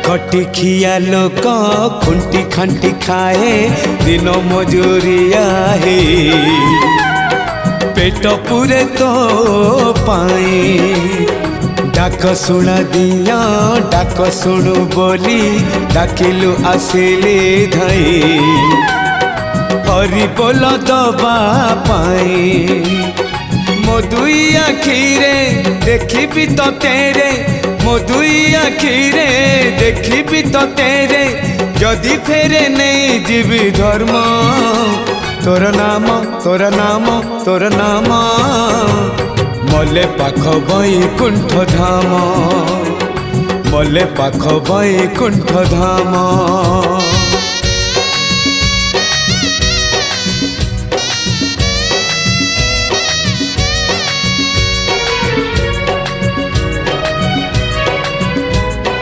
खटिखिया लोक खुंटी खांटी खाए दिन मजूरिया है पेट पूरे तो पाए डाक शुणा दिया डाक शुणु बोली डाकिलु आसिले धई हरि बोल दबा पाए मो दुई आखिरे देखी तो तेरे मो दुई आखिरे देखी तो तेरे जदि फेरे नहीं जीवी धर्म तोर नाम तोर नाम तोर नाम मले पाख बैकुंठ धाम मले पाख बैकुंठ धाम।